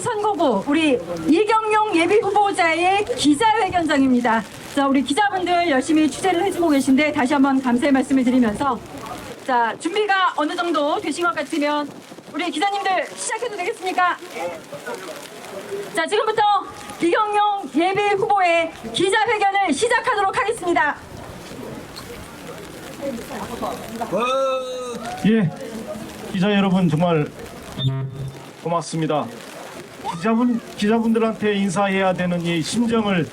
선거구 우리 이경용 예비후보자의 기자회견장입니다. 자, 우리 기자분들 열심히 취재를 해주고 계신데 다시 한번 감사의 말씀을 드리면서 자, 준비가 어느 정도 되신 것 같으면 우리 기자님들 시작해도 되겠습니까? 자, 지금부터 이경용 예비후보의 기자회견을 시작하도록 하겠습니다. 예, 기자 여러분 정말 고맙습니다. 기자분들한테 인사해야 되는 이 심정을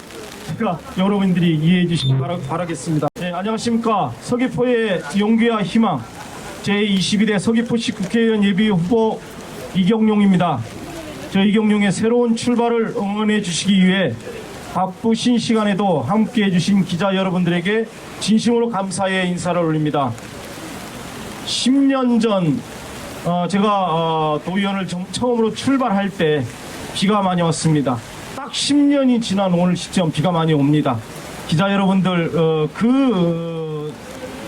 제가 여러분들이 이해해 주시기 바라겠습니다. 네, 안녕하십니까. 서귀포의 용기와 희망 제22대 서귀포시 국회의원 예비후보 이경용입니다. 저 이경용의 새로운 출발을 응원해 주시기 위해 바쁘신 시간에도 함께해 주신 기자 여러분들에게 진심으로 감사의 인사를 올립니다. 10년 전 제가 도의원을 처음으로 출발할 때 비가 많이 왔습니다. 딱 10년이 지난 오늘 시점 비가 많이 옵니다. 기자 여러분들 그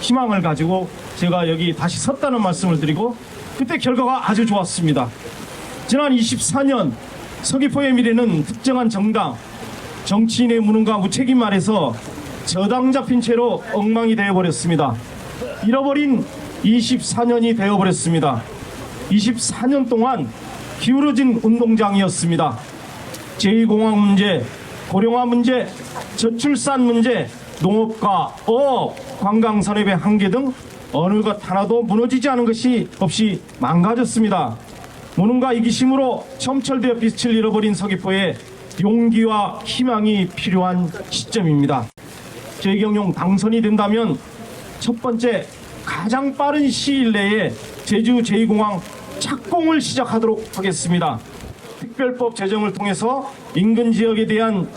희망을 가지고 제가 여기 다시 섰다는 말씀을 드리고 그때 결과가 아주 좋았습니다. 지난 24년 서귀포의 미래는 특정한 정당, 정치인의 무능과 무책임 말에서 저당 잡힌 채로 엉망이 되어버렸습니다. 잃어버린 24년이 되어버렸습니다. 24년 동안 기울어진 운동장이었습니다. 제2공항 문제, 고령화 문제, 저출산 문제, 농업과 어업, 관광산업의 한계 등 어느 것 하나도 무너지지 않은 것이 없이 망가졌습니다. 무능과 이기심으로 점철되어 빛을 잃어버린 서귀포에 용기와 희망이 필요한 시점입니다. 이경용 당선이 된다면 첫 번째 가장 빠른 시일 내에 제주 제2공항 착공을 시작하도록 하겠습니다. 특별법 제정을 통해서 인근 지역에 대한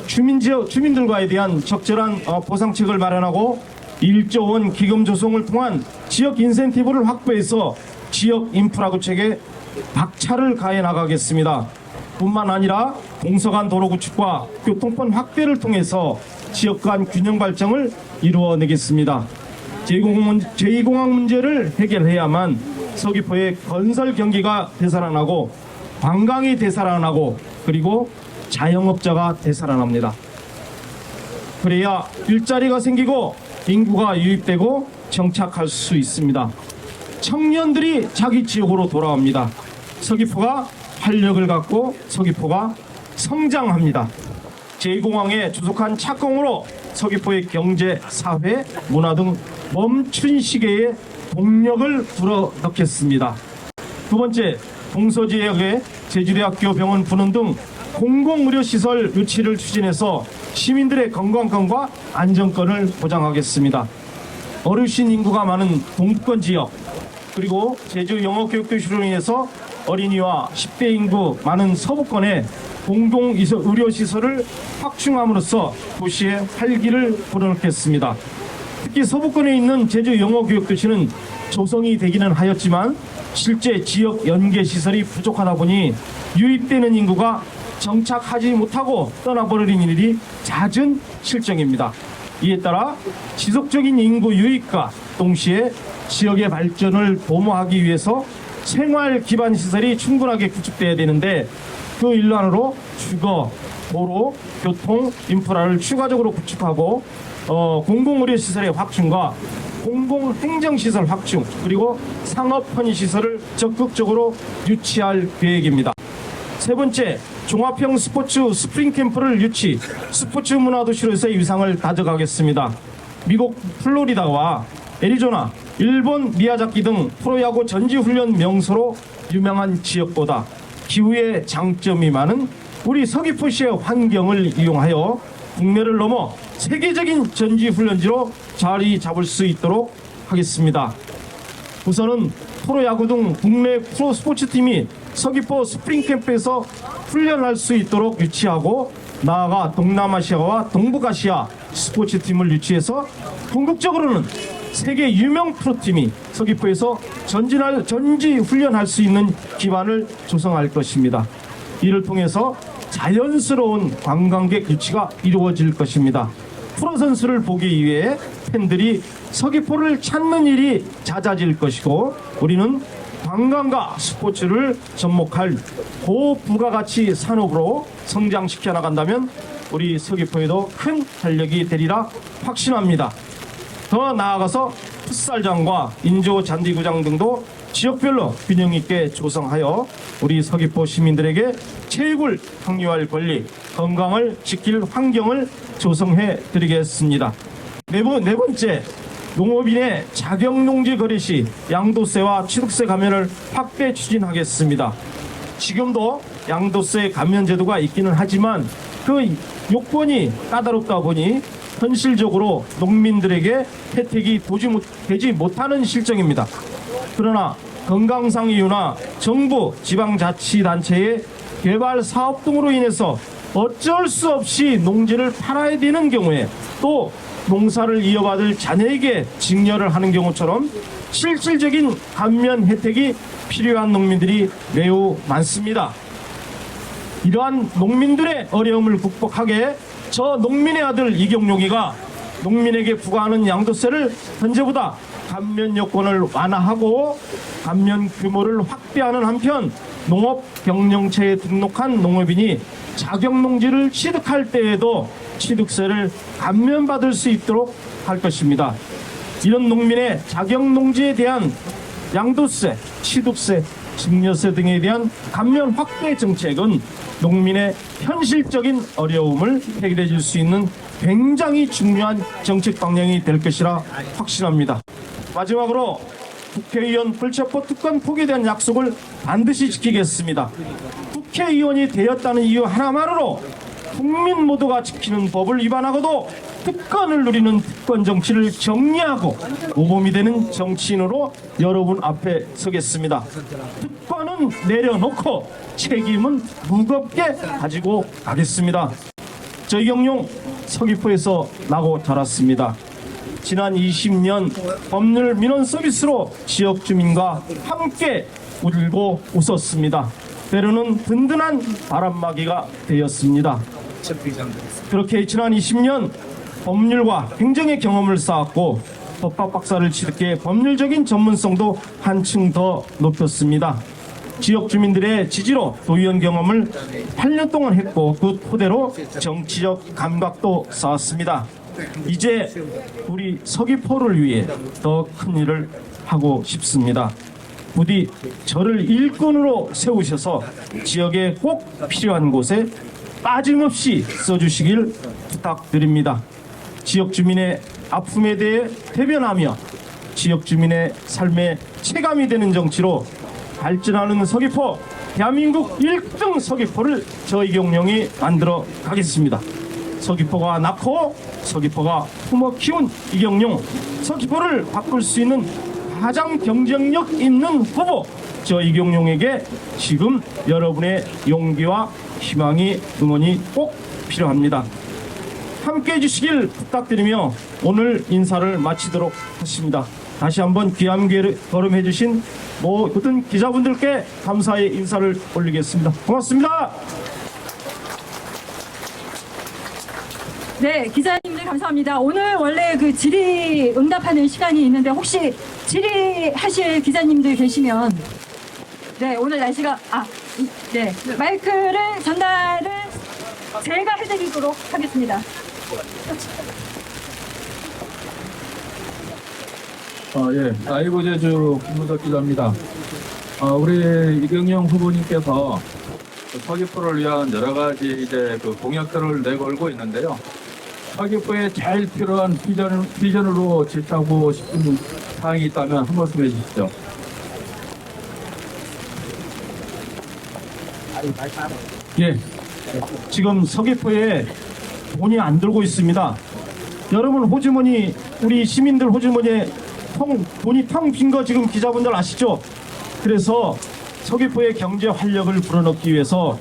주민들과에 대한 적절한 보상책을 마련하고 1조 원 기금 조성을 통한 지역 인센티브를 확보해서 지역 인프라 구축에 박차를 가해 나가겠습니다. 뿐만 아니라 동서간 도로 구축과 교통편 확대를 통해서 지역 간 균형 발전을 이루어내겠습니다. 제2공항 문제를 해결해야만 서귀포의 건설 경기가 되살아나고 관광이 되살아나고 그리고 자영업자가 되살아납니다. 그래야 일자리가 생기고 인구가 유입되고 정착할 수 있습니다. 청년들이 자기 지역으로 돌아옵니다. 서귀포가 활력을 갖고 서귀포가 성장합니다. 제2공항에 주속한 착공으로 서귀포의 경제, 사회, 문화 등 멈춘 시계에 동력을 불어넣겠습니다. 두 번째, 동서지역에 제주대학교 병원 분원 등 공공의료시설 유치를 추진해서 시민들의 건강권과 안전권을 보장하겠습니다. 어르신 인구가 많은 동부권 지역 그리고 제주 영어교육도시로 인해서 어린이와 10대 인구 많은 서부권에 공공의료시설을 확충함으로써 도시의 활기를 불어넣겠습니다. 특히 서부권에 있는 제주 영어교육도시는 조성이 되기는 하였지만 실제 지역 연계시설이 부족하다 보니 유입되는 인구가 정착하지 못하고 떠나버리는 일이 잦은 실정입니다. 이에 따라 지속적인 인구 유입과 동시에 지역의 발전을 도모하기 위해서 생활 기반 시설이 충분하게 구축돼야 되는데 그 일환으로 주거, 도로, 교통, 인프라를 추가적으로 구축하고 공공의료시설의 확충과 공공행정시설 확충 그리고 상업 편의시설을 적극적으로 유치할 계획입니다. 세 번째, 종합형 스포츠 스프링캠프를 유치, 스포츠 문화도시로서의 위상을 다져가겠습니다. 미국 플로리다와 애리조나, 일본 미야자키 등 프로야구 전지훈련 명소로 유명한 지역보다 기후의 장점이 많은 우리 서귀포시의 환경을 이용하여 국내를 넘어 세계적인 전지훈련지로 자리 잡을 수 있도록 하겠습니다. 우선은 프로야구 등 국내 프로스포츠팀이 서귀포 스프링캠프에서 훈련할 수 있도록 유치하고 나아가 동남아시아와 동북아시아 스포츠팀을 유치해서 궁극적으로는 세계 유명 프로팀이 서귀포에서 전지 훈련할 수 있는 기반을 조성할 것입니다. 이를 통해서 자연스러운 관광객 유치가 이루어질 것입니다. 프로 선수를 보기 위해 팬들이 서귀포를 찾는 일이 잦아질 것이고 우리는 관광과 스포츠를 접목할 고부가가치 산업으로 성장시켜 나간다면 우리 서귀포에도 큰 활력이 되리라 확신합니다. 더 나아가서 풋살장과 인조 잔디구장 등도 지역별로 균형 있게 조성하여 우리 서귀포 시민들에게 체육을 확립할 권리, 건강을 지킬 환경을 조성해 드리겠습니다. 네 번째, 농업인의 자격농지 거래 시 양도세와 취득세 감면을 확대 추진하겠습니다. 지금도 양도세 감면 제도가 있기는 하지만 그 요건이 까다롭다 보니 현실적으로 농민들에게 혜택이 되지 못하는 실정입니다. 그러나 건강상 이유나 정부, 지방자치단체의 개발 사업 등으로 인해서 어쩔 수 없이 농지를 팔아야 되는 경우에 또 농사를 이어받을 자녀에게 직녀를 하는 경우처럼 실질적인 감면 혜택이 필요한 농민들이 매우 많습니다. 이러한 농민들의 어려움을 극복하게 저 농민의 아들 이경용이가 농민에게 부과하는 양도세를 현재보다 감면 요건을 완화하고 감면 규모를 확대하는 한편 농업 경영체에 등록한 농업인이 자격농지를 취득할 때에도 취득세를 감면받을 수 있도록 할 것입니다. 이런 농민의 자격농지에 대한 양도세, 취득세, 증여세 등에 대한 감면 확대 정책은 농민의 현실적인 어려움을 해결해 줄 수 있는 굉장히 중요한 정책 방향이 될 것이라 확신합니다. 마지막으로 국회의원 불체포 특권 포기에 대한 약속을 반드시 지키겠습니다. 국회의원이 되었다는 이유 하나만으로 국민 모두가 지키는 법을 위반하고도 특권을 누리는 특권 정치를 정리하고 모범이 되는 정치인으로 여러분 앞에 서겠습니다. 특권은 내려놓고 책임은 무겁게 가지고 가겠습니다. 저 이경용 서귀포에서 나고 자랐습니다. 지난 20년 법률 민원 서비스로 지역 주민과 함께 울고 웃었습니다. 때로는 든든한 바람막이가 되었습니다. 그렇게 지난 20년 법률과 행정의 경험을 쌓았고 법학 박사를 취득해 법률적인 전문성도 한층 더 높였습니다. 지역 주민들의 지지로 도의원 경험을 8년 동안 했고 그 토대로 정치적 감각도 쌓았습니다. 이제 우리 서귀포를 위해 더 큰 일을 하고 싶습니다. 부디 저를 일꾼으로 세우셔서 지역에 꼭 필요한 곳에 빠짐없이 써주시길 부탁드립니다. 지역 주민의 아픔에 대해 대변하며 지역 주민의 삶에 체감이 되는 정치로 발전하는 서귀포, 대한민국 1등 서귀포를 저 이경용이 만들어 가겠습니다. 서귀포가 낳고 서귀포가 품어 키운 이경용, 서귀포를 바꿀 수 있는 가장 경쟁력 있는 후보 저 이경용에게 지금 여러분의 용기와 희망이 응원이 꼭 필요합니다. 함께 해주시길 부탁드리며 오늘 인사를 마치도록 하겠습니다. 다시 한번 귀한 걸음해 주신 모든 기자분들께 감사의 인사를 올리겠습니다. 고맙습니다. 네, 기자님들 감사합니다. 오늘 원래 그 질의 응답하는 시간이 있는데 혹시 질의하실 기자님들 계시면 네, 오늘 날씨가 네, 마이크를 전달을 제가 해드리도록 하겠습니다. 예, 라이브 제주 김무석 기자입니다. 우리 이경영 후보님께서 서귀포를 위한 여러 가지 이제 그 공약들을 내걸고 있는데요. 서귀포에 제일 필요한 비전으로 제시하고 싶은 사항이 있다면 한 말씀 해주시죠. 예, 지금 서귀포에 돈이 안 들고 있습니다. 여러분 호주머니, 우리 시민들 호주머니에 돈이 텅 빈 거 지금 기자분들 아시죠? 그래서 서귀포의 경제 활력을 불어넣기 위해서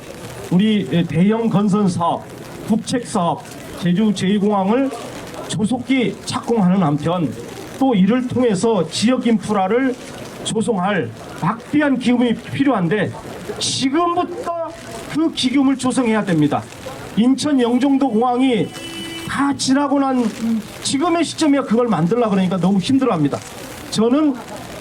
우리 대형 건설 사업, 국책 사업, 제주 제2공항을 조속히 착공하는 한편 또 이를 통해서 지역 인프라를 조성할 막대한 기금이 필요한데 지금부터 그 기금을 조성해야 됩니다. 인천 영종도 공항이 다 지나고 난 지금의 시점에 그걸 만들려고 그러니까 너무 힘들어합니다. 저는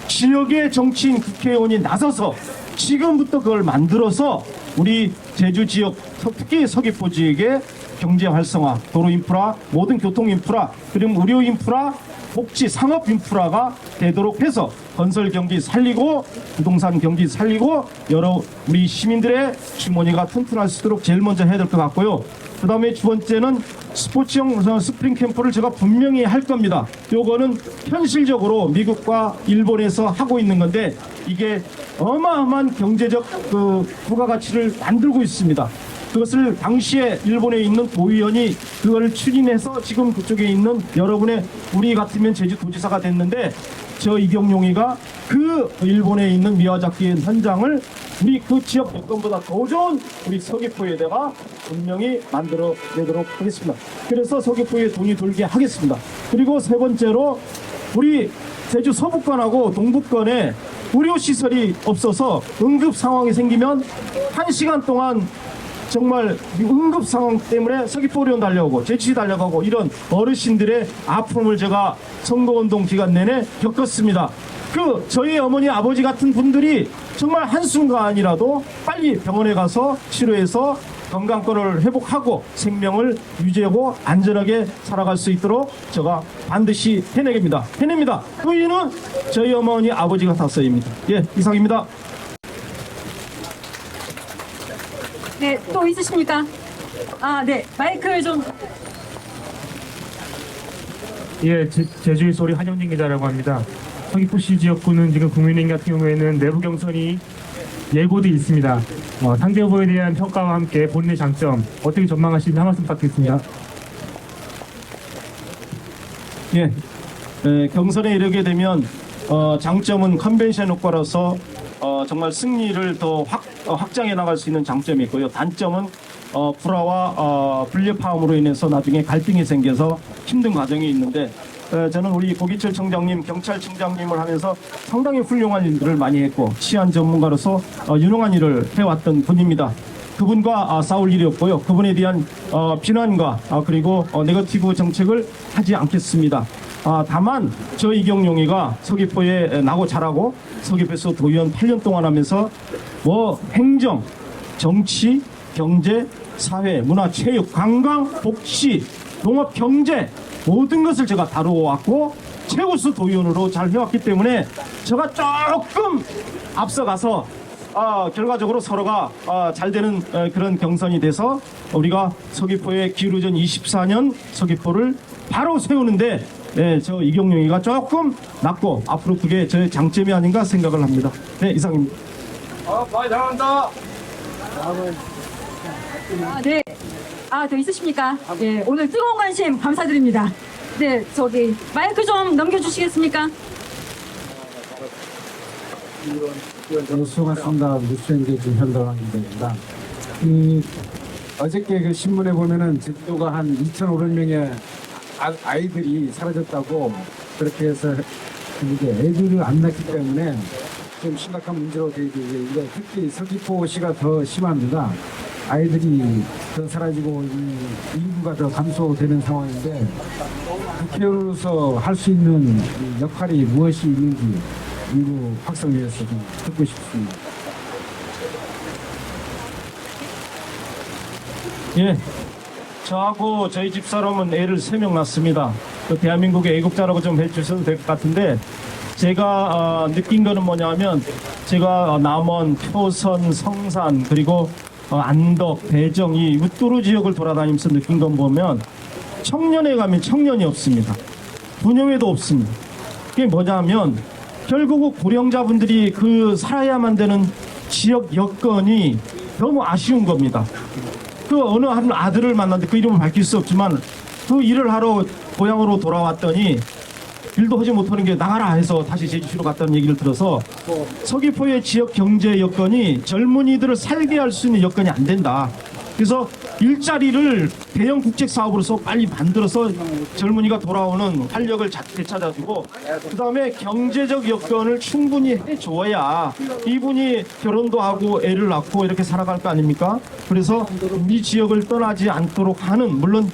지역의 정치인 국회의원이 나서서 지금부터 그걸 만들어서 우리 제주 지역, 특히 서귀포 지역의 경제 활성화, 도로 인프라, 모든 교통 인프라, 그리고 의료 인프라, 복지, 상업 인프라가 되도록 해서 건설 경기 살리고 부동산 경기 살리고 여러 우리 시민들의 주머니가 튼튼할 수 있도록 제일 먼저 해야 될 것 같고요. 그 다음에 두 번째는 스포츠형 스프링 캠프를 제가 분명히 할 겁니다. 요거는 현실적으로 미국과 일본에서 하고 있는 건데 이게 어마어마한 경제적 그 부가가치를 만들고 있습니다. 그것을 당시에 일본에 있는 도의원이 그걸 추진해서 지금 그쪽에 있는 여러분의 우리 같으면 제주도지사가 됐는데 저 이경용이가 그 일본에 있는 미야자키 현장을 우리 그 지역 여건보다 더 좋은 우리 서귀포에다가 분명히 만들어내도록 하겠습니다. 그래서 서귀포에 돈이 돌게 하겠습니다. 그리고 세 번째로 우리 제주 서북권하고 동북권에 의료시설이 없어서 응급 상황이 생기면 1시간 동안 정말 응급 상황 때문에 서귀포의료원 달려오고 제주시 달려가고 이런 어르신들의 아픔을 제가 선거운동 기간 내내 겪었습니다. 그 저희 어머니 아버지 같은 분들이 정말 한순간이라도 빨리 병원에 가서 치료해서 건강권을 회복하고 생명을 유지하고 안전하게 살아갈 수 있도록 제가 반드시 해내겠습니다. 해냅니다. 그 이유는 저희 어머니 아버지 같아서입니다. 예, 이상입니다. 네, 또 있으십니까? 아, 네, 마이크 좀. 예, 제주의 소리 한영진 기자라고 합니다. 서귀포시 지역구는 지금 국민의힘 같은 경우에는 내부 경선이 예고돼 있습니다. 상대 후보에 대한 평가와 함께 본인의 장점 어떻게 전망하시는지 한 말씀 부탁드리겠습니다. 예, 경선에 이르게 되면 장점은 컨벤션 효과로서 정말 승리를 더 확장해 나갈 수 있는 장점이 있고요. 단점은 불화와 분裂파음으로 인해서 나중에 갈등이 생겨서 힘든 과정이 있는데 저는 우리 고기철 청장님, 경찰청장님을 하면서 상당히 훌륭한 일들을 많이 했고 치안 전문가로서 유능한 일을 해왔던 분입니다. 그분과 싸울 일이 없고요. 그분에 대한 비난과 그리고 네거티브 정책을 하지 않겠습니다. 다만 저 이경용이가 서귀포에 나고 자라고 서귀포에서 도의원 8년 동안 하면서 뭐 행정, 정치, 경제, 사회, 문화, 체육, 관광, 복지, 농업, 경제 모든 것을 제가 다루어왔고 최우수 도의원으로 잘 해왔기 때문에 제가 조금 앞서가서 결과적으로 서로가 잘 되는 그런 경선이 돼서 우리가 서귀포의 기후전 24년 서귀포를 바로 세우는데 저 이경용이가 조금 낫고 앞으로 그게 저의 장점이 아닌가 생각을 합니다. 네, 이상입니다. 많이 잘한다. 아, 네. 더 있으십니까? 예, 오늘 뜨거운 관심 감사드립니다. 네, 저기 마이크 좀 넘겨주시겠습니까? 수고하셨습니다. 뉴스엔게이지 현도랑 기자입니다. 어저께 그 신문에 보면은 제주도가 한 2,500명의 아이들이 사라졌다고 그렇게 해서 이제 애들을 안 낳기 때문에 좀 심각한 문제로 되고 있는데 특히 서귀포시가 더 심합니다. 아이들이 더 사라지고 인구가 더 감소되는 상황인데 국회의원으로서 할 수 있는 역할이 무엇이 있는지 인구 확산 위해서 좀 듣고 싶습니다. 예, 저하고 저희 집사람은 애를 3명 낳습니다. 그 대한민국의 애국자라고 좀 해주셔도 될 것 같은데 제가 느낀 거는 뭐냐면 제가 남원, 표선, 성산 그리고 안덕, 대정 이 웃도로 지역을 돌아다니면서 느낀 건 보면 청년에 가면 청년이 없습니다. 분녀회도 없습니다. 그게 뭐냐면 결국 고령자분들이 그 살아야만 되는 지역 여건이 너무 아쉬운 겁니다. 그 어느 한 아들을 만났는데 그 이름을 밝힐 수 없지만 그 일을 하러 고향으로 돌아왔더니 일도 하지 못하는 게 나가라 해서 다시 제주시로 갔다는 얘기를 들어서 서귀포의 지역 경제 여건이 젊은이들을 살게 할 수 있는 여건이 안 된다. 그래서 일자리를 대형 국책 사업으로서 빨리 만들어서 젊은이가 돌아오는 활력을 되찾아주고 그 다음에 경제적 여건을 충분히 해줘야 이분이 결혼도 하고 애를 낳고 이렇게 살아갈 거 아닙니까? 그래서 우리 지역을 떠나지 않도록 하는 물론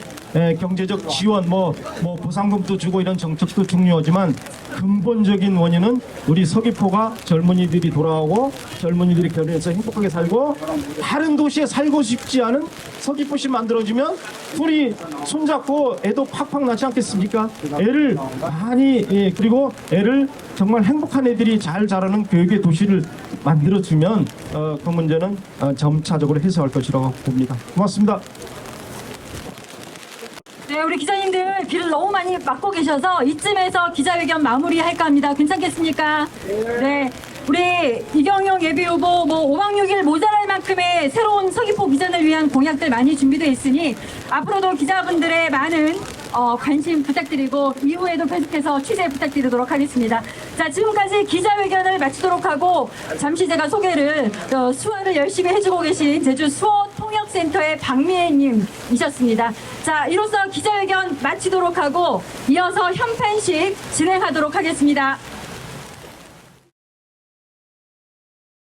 경제적 지원, 뭐 보상금도 주고 이런 정책도 중요하지만 근본적인 원인은 우리 서귀포가 젊은이들이 돌아오고 젊은이들이 결혼해서 행복하게 살고 다른 도시에 살고 싶지 않은 서귀포시 만들어지면 둘이 손잡고 애도 팍팍 낳지 않겠습니까? 애를 많이 그리고 애를 정말 행복한 애들이 잘 자라는 교육의 도시를 만들어주면 그 문제는 점차적으로 해소할 것이라고 봅니다. 고맙습니다. 네, 우리 기자님들 비를 너무 많이 맞고 계셔서 이쯤에서 기자회견 마무리할까 합니다. 괜찮겠습니까? 네. 우리 이경용 예비후보 5박 6일 모자랄 만큼의 새로운 서귀포 비전을 위한 공약들 많이 준비되어 있으니 앞으로도 기자분들의 많은 관심 부탁드리고 이후에도 계속해서 취재 부탁드리도록 하겠습니다. 자, 지금까지 기자회견을 마치도록 하고 잠시 제가 소개를 수화를 열심히 해주고 계신 제주 수어 통역센터의 박미애님이셨습니다. 자, 이로써 기자회견 마치도록 하고 이어서 현판식 진행하도록 하겠습니다.